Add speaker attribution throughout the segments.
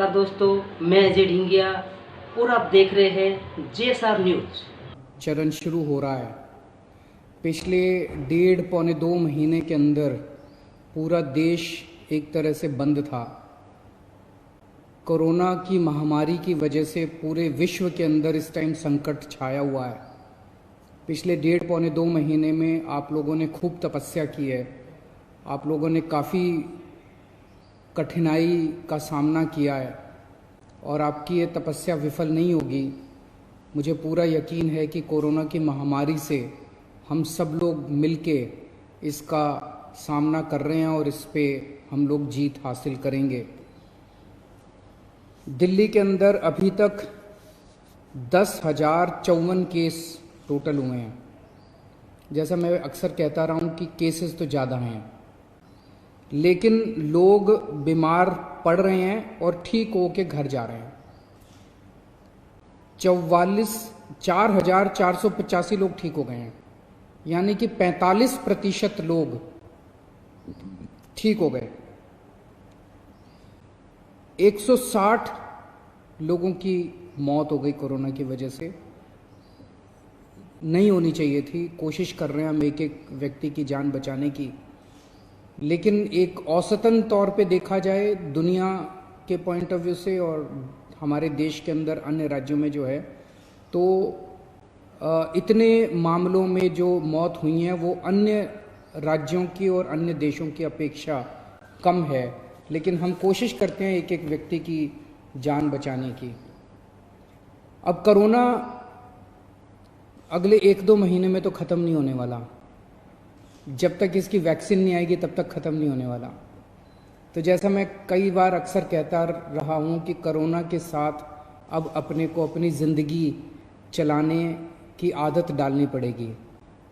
Speaker 1: नमस्कार दोस्तों, मैं अजय ढिंगिया और आप देख रहे हैं जेएसआर न्यूज।
Speaker 2: चरण शुरू हो रहा है। पिछले डेढ़ पौने 2 महीने के अंदर पूरा देश एक तरह से बंद था। कोरोना की महामारी की वजह से पूरे विश्व के अंदर इस टाइम संकट छाया हुआ है। पिछले डेढ़ पौने 2 महीने में आप लोगों ने खूब तपस्या की है। आप लोगों ने काफ़ी कठिनाई का सामना किया है और आपकी ये तपस्या विफल नहीं होगी। मुझे पूरा यकीन है कि कोरोना की महामारी से हम सब लोग मिलके इसका सामना कर रहे हैं और इस पे हम लोग जीत हासिल करेंगे। दिल्ली के अंदर अभी तक 10,054 केस टोटल हुए हैं। जैसा मैं अक्सर कहता रहा हूँ कि केसेस तो ज़्यादा हैं, लेकिन लोग बीमार पड़ रहे हैं और ठीक होके घर जा रहे हैं। 4,485 लोग ठीक हो गए हैं, यानी कि 45% लोग ठीक हो गए। 160 लोगों की मौत हो गई कोरोना की वजह से। नहीं होनी चाहिए थी। कोशिश कर रहे हैं हम एक एक व्यक्ति की जान बचाने की, लेकिन एक औसतन तौर पे देखा जाए दुनिया के पॉइंट ऑफ व्यू से और हमारे देश के अंदर अन्य राज्यों में जो है, तो इतने मामलों में जो मौत हुई हैं वो अन्य राज्यों की और अन्य देशों की अपेक्षा कम है। लेकिन हम कोशिश करते हैं एक एक व्यक्ति की जान बचाने की। अब कोरोना अगले 1-2 महीने में तो ख़त्म नहीं होने वाला। जब तक इसकी वैक्सीन नहीं आएगी तब तक ख़त्म नहीं होने वाला। तो जैसा मैं कई बार अक्सर कहता रहा हूँ कि कोरोना के साथ अब अपने को अपनी ज़िंदगी चलाने की आदत डालनी पड़ेगी।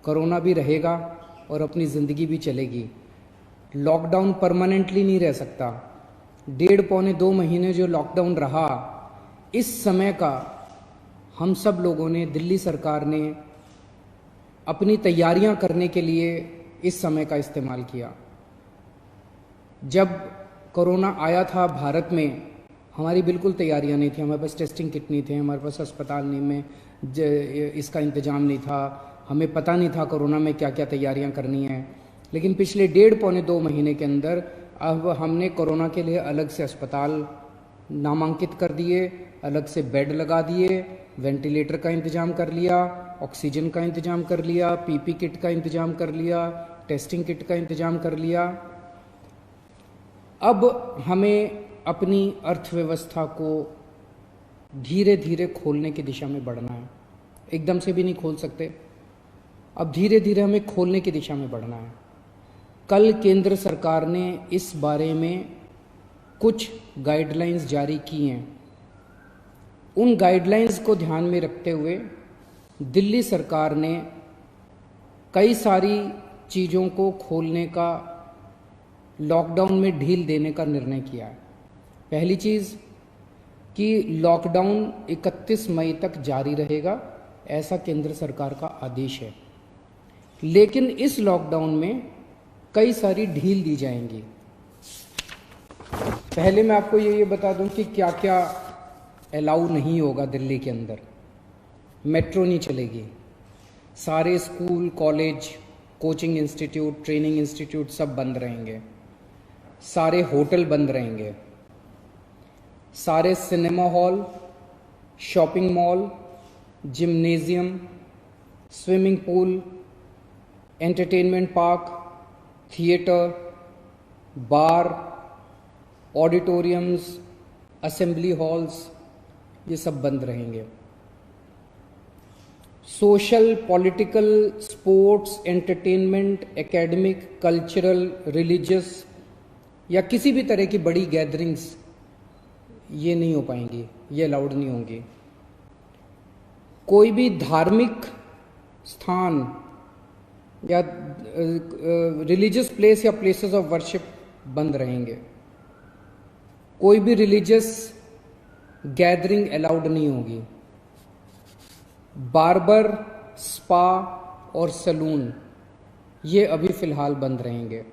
Speaker 2: कोरोना भी रहेगा और अपनी ज़िंदगी भी चलेगी। लॉकडाउन परमानेंटली नहीं रह सकता। डेढ़ पौने 2 महीने जो लॉकडाउन रहा, इस समय का हम सब लोगों ने, दिल्ली सरकार ने अपनी तैयारियां करने के लिए इस समय का इस्तेमाल किया। जब कोरोना आया था भारत में, हमारी बिल्कुल तैयारियां नहीं थी। हमारे पास टेस्टिंग किट नहीं थे, हमारे पास अस्पताल नहीं में इसका इंतज़ाम नहीं था। हमें पता नहीं था कोरोना में क्या क्या तैयारियां करनी है। लेकिन पिछले डेढ़ पौने 2 महीने के अंदर अब हमने कोरोना के लिए अलग से अस्पताल नामांकित कर दिए, अलग से बेड लगा दिए, वेंटिलेटर का इंतज़ाम कर लिया, ऑक्सीजन का इंतज़ाम कर लिया, पीपी किट का इंतज़ाम कर लिया, टेस्टिंग किट का इंतज़ाम कर लिया। अब हमें अपनी अर्थव्यवस्था को धीरे धीरे खोलने की दिशा में बढ़ना है। एकदम से भी नहीं खोल सकते। अब धीरे धीरे हमें खोलने की दिशा में बढ़ना है। कल केंद्र सरकार ने इस बारे में कुछ गाइडलाइंस जारी की हैं। उन गाइडलाइंस को ध्यान में रखते हुए दिल्ली सरकार ने कई सारी चीज़ों को खोलने का, लॉकडाउन में ढील देने का निर्णय किया है। पहली चीज़ कि लॉकडाउन 31 मई तक जारी रहेगा, ऐसा केंद्र सरकार का आदेश है। लेकिन इस लॉकडाउन में कई सारी ढील दी जाएंगी। पहले मैं आपको ये बता दूं कि क्या क्या अलाउ नहीं होगा दिल्ली के अंदर। मेट्रो नहीं चलेगी। सारे school, college, coaching institute, training institute सब बंद रहेंगे। सारे होटल बंद रहेंगे। सारे cinema hall, shopping mall, gymnasium, swimming pool, entertainment park, theatre, bar, auditoriums, assembly halls, ये सब बंद रहेंगे। Social, political, sports, entertainment, academic, cultural, religious या किसी भी तरह की बड़ी गैदरिंग्स ये नहीं हो पाएंगी, ये अलाउड नहीं होंगी। कोई भी धार्मिक स्थान या रिलीजियस प्लेस या प्लेसेस ऑफ वर्शिप बंद रहेंगे। कोई भी रिलीजियस गैदरिंग अलाउड नहीं होगी। बार्बर, स्पा और सैलून ये अभी फ़िलहाल बंद रहेंगे।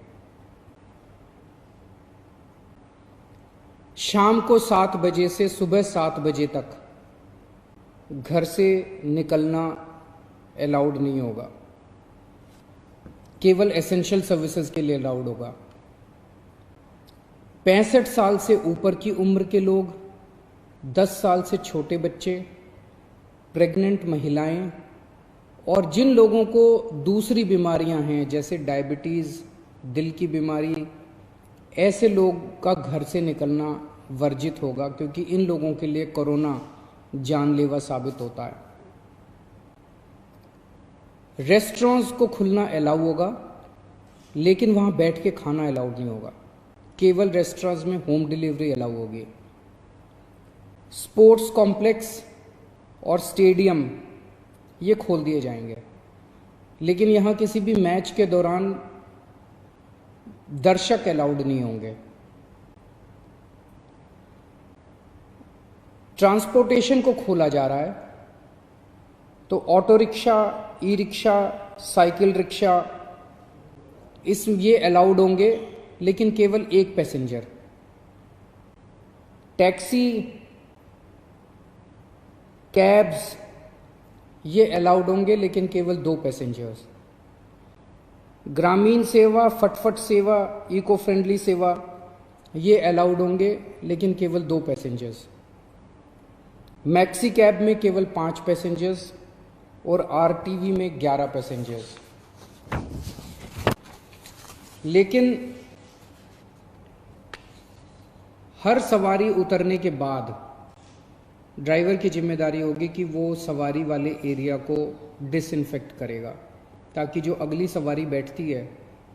Speaker 2: शाम को 7 बजे से सुबह 7 बजे तक घर से निकलना अलाउड नहीं होगा, केवल एसेंशियल सर्विसेज के लिए अलाउड होगा। 65 साल से ऊपर की उम्र के लोग, 10 साल से छोटे बच्चे, प्रेग्नेंट महिलाएं और जिन लोगों को दूसरी बीमारियां हैं जैसे डायबिटीज़, दिल की बीमारी, ऐसे लोग का घर से निकलना वर्जित होगा, क्योंकि इन लोगों के लिए कोरोना जानलेवा साबित होता है। रेस्टोरेंट्स को खुलना अलाउ होगा, लेकिन वहां बैठ के खाना अलाउड नहीं होगा, केवल रेस्टोरेंट्स में होम डिलीवरी अलाउ होगी। स्पोर्ट्स कॉम्प्लेक्स और स्टेडियम ये खोल दिए जाएंगे, लेकिन यहां किसी भी मैच के दौरान दर्शक अलाउड नहीं होंगे। ट्रांसपोर्टेशन को खोला जा रहा है, तो auto rickshaw, e rickshaw, cycle rickshaw ये अलाउड होंगे, लेकिन केवल एक पैसेंजर। टैक्सी, कैब्स ये अलाउड होंगे, लेकिन केवल 2 पैसेंजर्स। ग्रामीण सेवा, फटफट सेवा, इको फ्रेंडली सेवा ये अलाउड होंगे, लेकिन केवल 2 पैसेंजर्स। मैक्सी कैब में केवल 5 पैसेंजर्स और आरटीवी में 11 पैसेंजर्स। लेकिन हर सवारी उतरने के बाद ड्राइवर की जिम्मेदारी होगी कि वो सवारी वाले एरिया को डिसइंफेक्ट करेगा, ताकि जो अगली सवारी बैठती है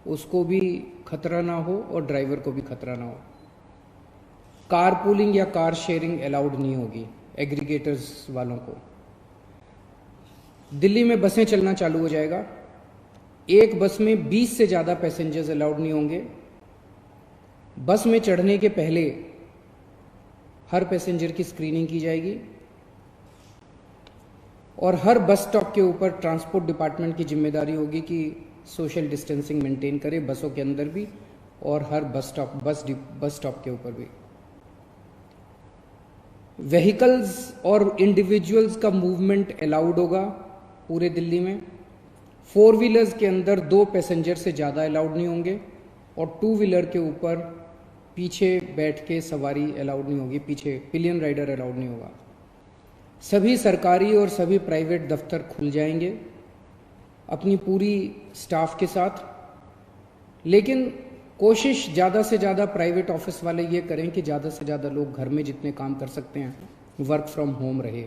Speaker 2: उसको भी खतरा ना हो और ड्राइवर को भी खतरा ना हो। कार पूलिंग या कार शेयरिंग अलाउड नहीं होगी एग्रीगेटर्स वालों को। दिल्ली में बसें चलना चालू हो जाएगा। एक बस में 20 से ज़्यादा पैसेंजर्स अलाउड नहीं होंगे। बस में चढ़ने के पहले हर पैसेंजर की स्क्रीनिंग की जाएगी और हर बस स्टॉप के ऊपर ट्रांसपोर्ट डिपार्टमेंट की जिम्मेदारी होगी कि सोशल डिस्टेंसिंग मेंटेन करे, बसों के अंदर भी और हर बस स्टॉप के ऊपर भी। व्हीकल्स और इंडिविजुअल्स का मूवमेंट अलाउड होगा पूरे दिल्ली में। 4 व्हीलर्स के अंदर 2 पैसेंजर से ज़्यादा अलाउड नहीं होंगे और 2 व्हीलर के ऊपर पीछे बैठ के सवारी अलाउड नहीं होगी, पीछे पिलियन राइडर अलाउड नहीं होगा। सभी सरकारी और सभी प्राइवेट दफ्तर खुल जाएंगे अपनी पूरी स्टाफ के साथ, लेकिन कोशिश ज़्यादा से ज़्यादा प्राइवेट ऑफिस वाले ये करें कि ज़्यादा से ज़्यादा लोग घर में जितने काम कर सकते हैं वर्क फ्रॉम होम रहे।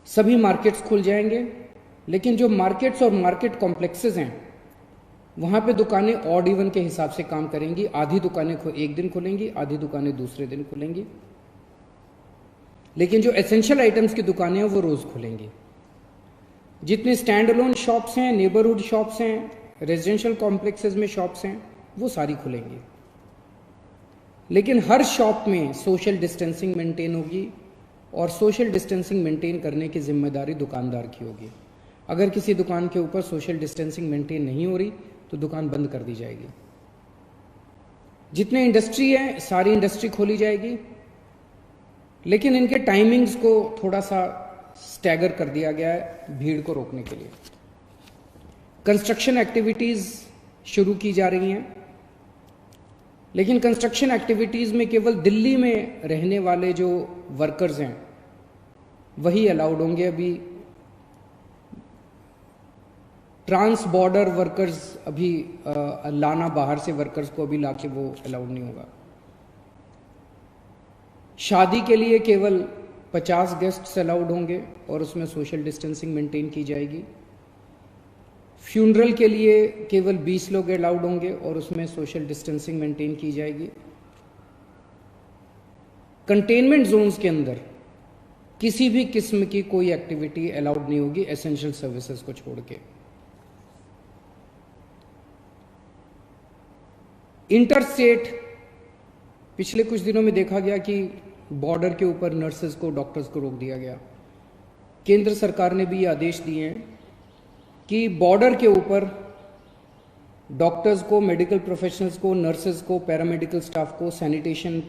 Speaker 2: सभी मार्केट्स खुल जाएंगे, लेकिन जो मार्केट्स और मार्केट कॉम्प्लेक्सेस हैं वहाँ पे दुकानें ऑड इवन के हिसाब से काम करेंगी। आधी दुकानें एक दिन खुलेंगी, आधी दुकानें दूसरे दिन खुलेंगी, लेकिन जो एसेंशियल आइटम्स की दुकानें हैं वो रोज़ खुलेंगी। जितने स्टैंड अलोन शॉप्स हैं, नेबरहुड शॉप्स हैं, रेजिडेंशियल कॉम्प्लेक्सेस में शॉप्स हैं, वो सारी खुलेंगी, लेकिन हर शॉप में सोशल डिस्टेंसिंग मेंटेन होगी और सोशल डिस्टेंसिंग मेंटेन करने की जिम्मेदारी दुकानदार की होगी। अगर किसी दुकान के ऊपर सोशल डिस्टेंसिंग मेंटेन नहीं हो रही तो दुकान बंद कर दी जाएगी। जितने इंडस्ट्री है सारी इंडस्ट्री खोली जाएगी, लेकिन इनके टाइमिंग्स को थोड़ा सा स्टैगर कर दिया गया है भीड़ को रोकने के लिए। कंस्ट्रक्शन एक्टिविटीज़ शुरू की जा रही हैं, लेकिन कंस्ट्रक्शन एक्टिविटीज़ में केवल दिल्ली में रहने वाले जो वर्कर्स हैं वही अलाउड होंगे। अभी ट्रांस बॉर्डर वर्कर्स अभी लाना, बाहर से वर्कर्स को अभी लाके वो अलाउड नहीं होगा। शादी के लिए केवल 50 गेस्ट्स अलाउड होंगे और उसमें सोशल डिस्टेंसिंग मेंटेन की जाएगी। फ्यूनरल के लिए केवल 20 लोग अलाउड होंगे और उसमें सोशल डिस्टेंसिंग मेंटेन की जाएगी। कंटेनमेंट जोन्स के अंदर किसी भी किस्म की कोई एक्टिविटी अलाउड नहीं होगी एसेंशियल सर्विसेज को छोड़ के। इंटरस्टेट पिछले कुछ दिनों में देखा गया कि बॉर्डर के ऊपर नर्सेज को, डॉक्टर्स को रोक दिया गया। केंद्र सरकार ने भी ये आदेश दिए हैं कि बॉर्डर के ऊपर डॉक्टर्स को, मेडिकल प्रोफेशनल्स को, नर्सेज को, पैरामेडिकल स्टाफ को, सैनिटेशन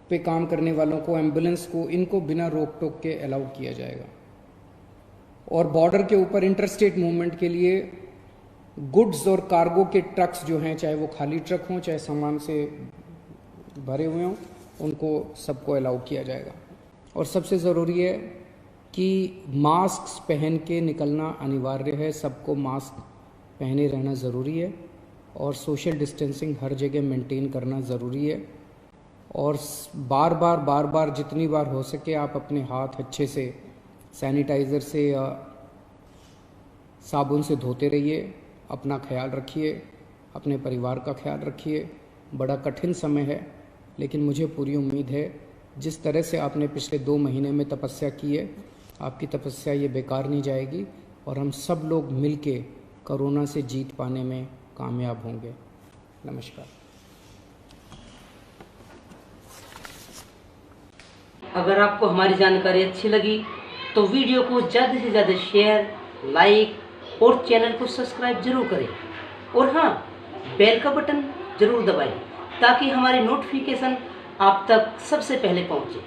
Speaker 2: पे काम करने वालों को, एम्बुलेंस को, इनको बिना रोक टोक के अलाउ किया जाएगा। और बॉर्डर के ऊपर इंटरस्टेट मूवमेंट के लिए गुड्स और कार्गो के ट्रक्स जो हैं, चाहे वो खाली ट्रक हों चाहे सामान से भरे हुए हों, उनको सबको अलाउ किया जाएगा। और सबसे ज़रूरी है कि मास्क पहन के निकलना अनिवार्य है, सबको मास्क पहने रहना ज़रूरी है और सोशल डिस्टेंसिंग हर जगह मेंटेन करना ज़रूरी है। और बार बार जितनी बार हो सके आप अपने हाथ अच्छे से सैनिटाइज़र से या साबुन से धोते रहिए। अपना ख्याल रखिए, अपने परिवार का ख्याल रखिए। बड़ा कठिन समय है, लेकिन मुझे पूरी उम्मीद है जिस तरह से आपने पिछले 2 महीने में तपस्या की है, आपकी तपस्या ये बेकार नहीं जाएगी और हम सब लोग मिलके कोरोना से जीत पाने में कामयाब होंगे। नमस्कार।
Speaker 1: अगर आपको हमारी जानकारी अच्छी लगी तो वीडियो को ज़्यादा से ज़्यादा शेयर, लाइक और चैनल को सब्सक्राइब जरूर करें। और हाँ, बेल का बटन जरूर दबाएं ताकि हमारी नोटिफिकेशन आप तक सबसे पहले पहुंचे।